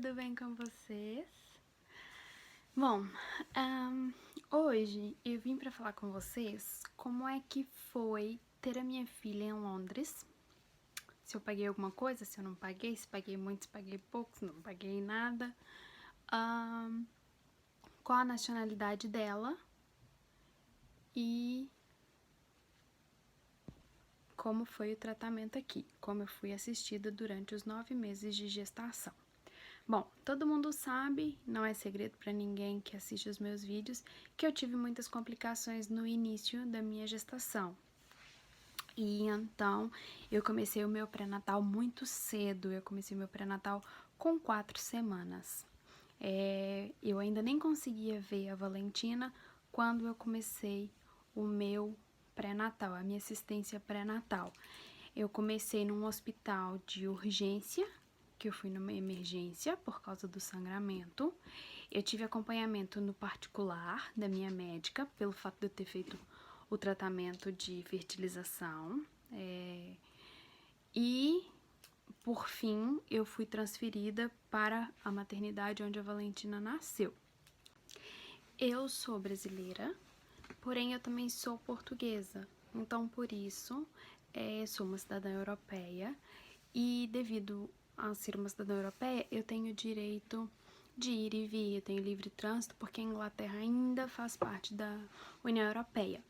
tudo bem com vocês? Bom, hoje eu vim para falar com vocês como é que foi ter a minha filha em Londres. Se eu paguei alguma coisa, se eu não paguei, se paguei muito, se paguei pouco, se não paguei nada. Qual a nacionalidade dela e como foi o tratamento aqui, como eu fui assistida durante os 9 meses de gestação. Bom, todo mundo sabe, não é segredo para ninguém que assiste os meus vídeos, que eu tive muitas complicações no início da minha gestação. E então, eu comecei o meu pré-natal muito cedo, eu comecei o meu pré-natal com 4 semanas. Eu ainda nem conseguia ver a Valentina quando eu comecei o meu pré-natal, a minha assistência pré-natal. Eu comecei num hospital de urgência, que eu fui numa emergência por causa do sangramento. Eu tive acompanhamento no particular da minha médica, pelo fato de eu ter feito o tratamento de fertilização. E, por fim, eu fui transferida para a maternidade onde a Valentina nasceu. Eu sou brasileira, porém eu também sou portuguesa. Então, por isso, sou uma cidadã europeia e devido a ser uma cidadã europeia, eu tenho direito de ir e vir, eu tenho livre trânsito, porque a Inglaterra ainda faz parte da União Europeia.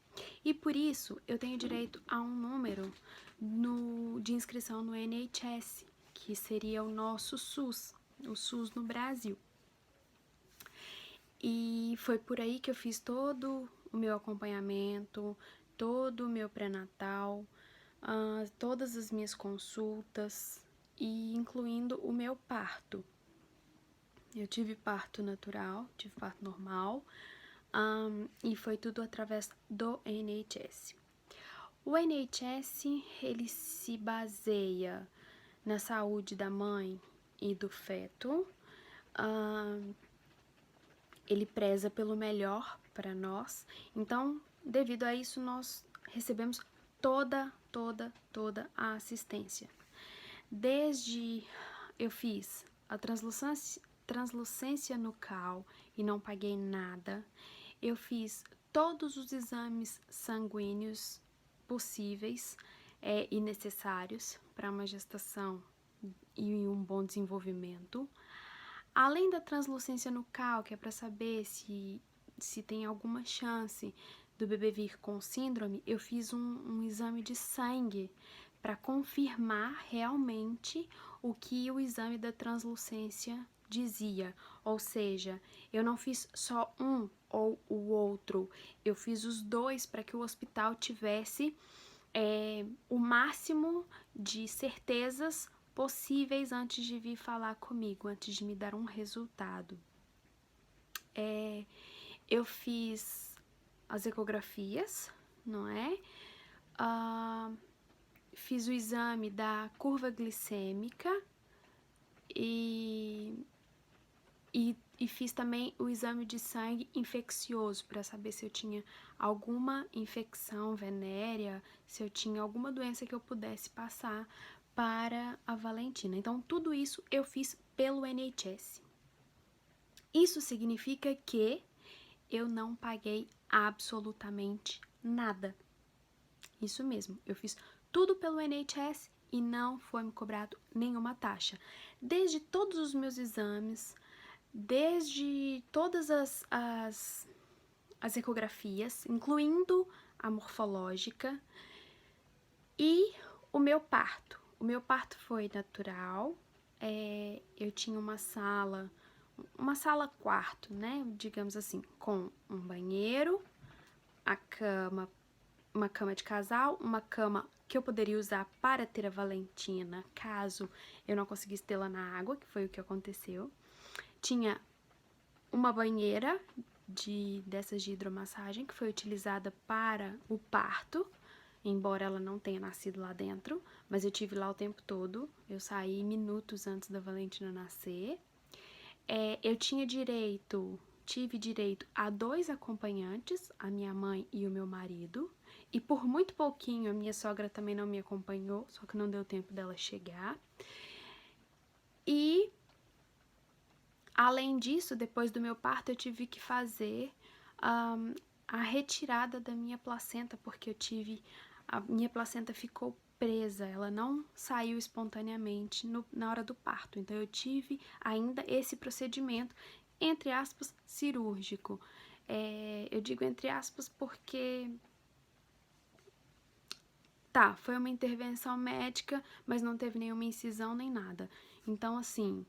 E por isso, eu tenho direito a um número de inscrição no NHS, que seria o nosso SUS, o SUS no Brasil. E foi por aí que eu fiz todo o meu acompanhamento, todo o meu pré-natal, todas as minhas consultas e incluindo o meu parto. Eu tive parto natural, tive parto normal, e foi tudo através do NHS. O NHS, ele se baseia na saúde da mãe e do feto. Ele preza pelo melhor para nós. Então, devido a isso, nós recebemos toda a assistência. Desde eu fiz a translucência nucal e não paguei nada. Eu fiz todos os exames sanguíneos possíveis e necessários para uma gestação e um bom desenvolvimento. Além da translucência nucal, que é para saber se tem alguma chance do bebê vir com síndrome, eu fiz um exame de sangue para confirmar realmente o que o exame da translucência dizia. Ou seja, eu não fiz só um ou o outro, eu fiz os dois para que o hospital tivesse o máximo de certezas possíveis antes de vir falar comigo, antes de me dar um resultado. Eu fiz as ecografias, não é? Fiz o exame da curva glicêmica e fiz também o exame de sangue infeccioso para saber se eu tinha alguma infecção venérea, se eu tinha alguma doença que eu pudesse passar para a Valentina. Então, tudo isso eu fiz pelo NHS. Isso significa que eu não paguei absolutamente nada. Isso mesmo, eu fiz tudo pelo NHS e não foi me cobrado nenhuma taxa. Desde todos os meus exames, desde todas as ecografias, incluindo a morfológica e o meu parto. O meu parto foi natural, eu tinha uma sala quarto, né, digamos assim, com um banheiro, uma cama de casal, uma cama que eu poderia usar para ter a Valentina, caso eu não conseguisse tê-la na água, que foi o que aconteceu. Tinha uma banheira dessas de hidromassagem, que foi utilizada para o parto, embora ela não tenha nascido lá dentro, mas eu tive lá o tempo todo. Eu saí minutos antes da Valentina nascer. Eu tive direito a 2 acompanhantes, a minha mãe e o meu marido, e por muito pouquinho a minha sogra também não me acompanhou, só que não deu tempo dela chegar. E Além disso, depois do meu parto, eu tive que fazer a retirada da minha placenta, porque a minha placenta ficou presa, ela não saiu espontaneamente na hora do parto. Então, eu tive ainda esse procedimento, entre aspas, cirúrgico. Eu digo entre aspas porque foi uma intervenção médica, mas não teve nenhuma incisão nem nada. Então, assim,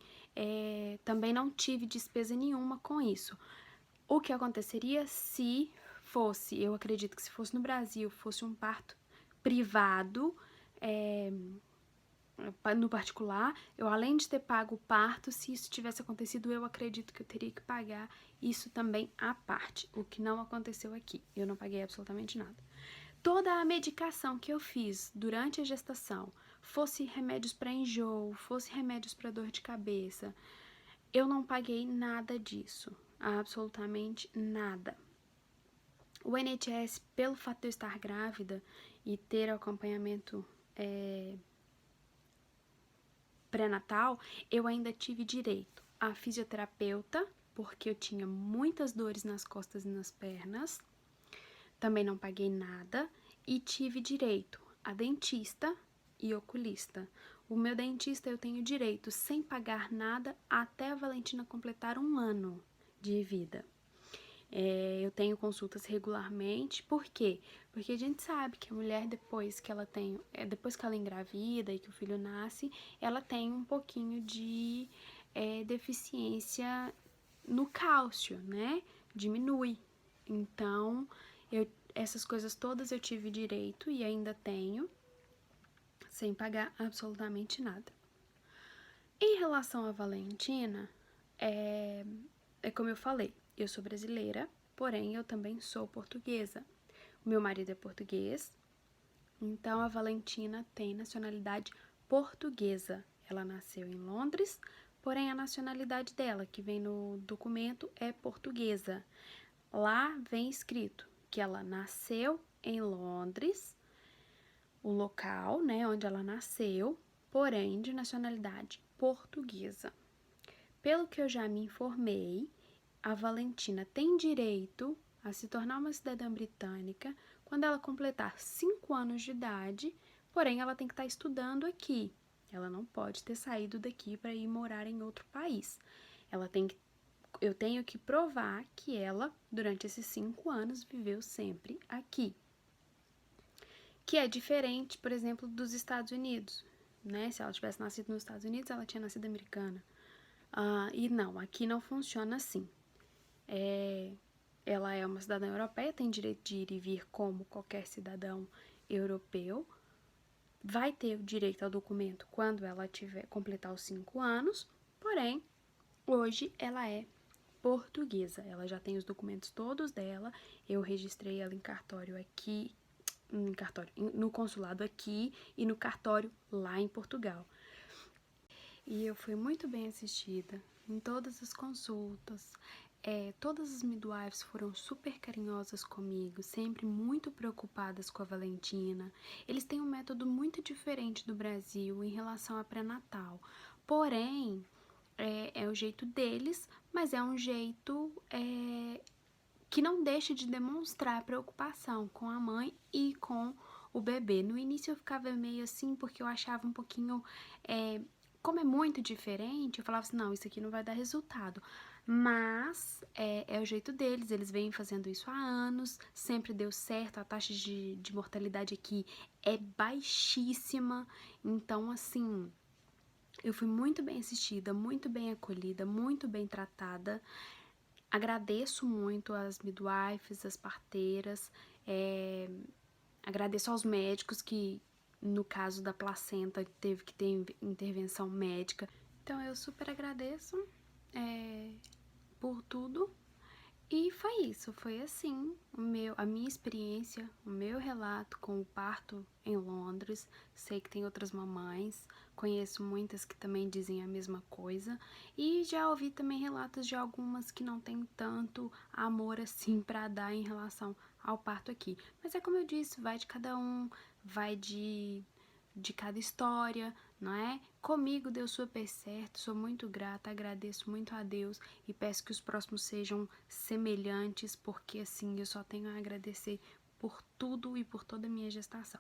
também não tive despesa nenhuma com isso. O que aconteceria se fosse, eu acredito que se fosse no Brasil, fosse um parto privado, no particular, eu além de ter pago o parto, se isso tivesse acontecido, eu acredito que eu teria que pagar isso também à parte, o que não aconteceu aqui. Eu não paguei absolutamente nada. Toda a medicação que eu fiz durante a gestação, fosse remédios para enjoo, fosse remédios para dor de cabeça, eu não paguei nada disso, absolutamente nada. O INSS, pelo fato de eu estar grávida e ter acompanhamento pré-natal, eu ainda tive direito a fisioterapeuta, porque eu tinha muitas dores nas costas e nas pernas, também não paguei nada, e tive direito a dentista e oculista. O meu dentista eu tenho direito sem pagar nada até a Valentina completar 1 ano de vida. Eu tenho consultas regularmente, por quê? Porque a gente sabe que a mulher depois que ela engravida e que o filho nasce, ela tem um pouquinho de deficiência no cálcio, né? Diminui. Então, essas coisas todas eu tive direito e ainda tenho, sem pagar absolutamente nada. Em relação à Valentina, é como eu falei, eu sou brasileira, porém eu também sou portuguesa. O meu marido é português, então a Valentina tem nacionalidade portuguesa. Ela nasceu em Londres, porém a nacionalidade dela, que vem no documento, é portuguesa. Lá vem escrito que ela nasceu em Londres, o local, né, onde ela nasceu, porém de nacionalidade portuguesa. Pelo que eu já me informei, a Valentina tem direito a se tornar uma cidadã britânica quando ela completar 5 anos de idade, porém ela tem que estar estudando aqui. Ela não pode ter saído daqui para ir morar em outro país. Eu tenho que provar que ela, durante esses 5 anos, viveu sempre aqui. Que é diferente, por exemplo, dos Estados Unidos, né? Se ela tivesse nascido nos Estados Unidos, ela tinha nascido americana. E não, aqui não funciona assim. Ela é uma cidadã europeia, tem direito de ir e vir como qualquer cidadão europeu. Vai ter o direito ao documento quando ela completar os 5 anos, porém, hoje ela é portuguesa. Ela já tem os documentos todos dela. Eu registrei ela em cartório aqui, no consulado aqui e no cartório lá em Portugal. E eu fui muito bem assistida em todas as consultas. Todas as midwives foram super carinhosas comigo, sempre muito preocupadas com a Valentina. Eles têm um método muito diferente do Brasil em relação a pré-natal. Porém, é o jeito deles, mas é um jeito que não deixa de demonstrar preocupação com a mãe e com o bebê. No início eu ficava meio assim, porque eu achava um pouquinho... como é muito diferente, eu falava assim, não, isso aqui não vai dar resultado. Mas é o jeito deles, eles vêm fazendo isso há anos, sempre deu certo, a taxa de mortalidade aqui é baixíssima. Então, assim, eu fui muito bem assistida, muito bem acolhida, muito bem tratada. Agradeço muito as midwives, as parteiras, agradeço aos médicos que, no caso da placenta, teve que ter intervenção médica. Então, eu super agradeço por tudo. E foi isso, foi assim a minha experiência, o meu relato com o parto em Londres. Sei que tem outras mamães, conheço muitas que também dizem a mesma coisa. E já ouvi também relatos de algumas que não tem tanto amor assim pra dar em relação ao parto aqui. Mas é como eu disse, vai de cada um, vai de cada história, não é? Comigo deu super certo, sou muito grata, agradeço muito a Deus e peço que os próximos sejam semelhantes, porque assim eu só tenho a agradecer por tudo e por toda a minha gestação.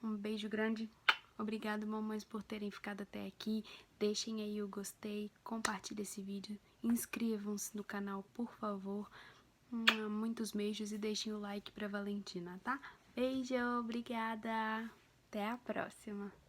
Um beijo grande, obrigado mamães por terem ficado até aqui, deixem aí o gostei, compartilhem esse vídeo, inscrevam-se no canal por favor, muitos beijos e deixem o like pra Valentina, tá? Beijo, obrigada, até a próxima!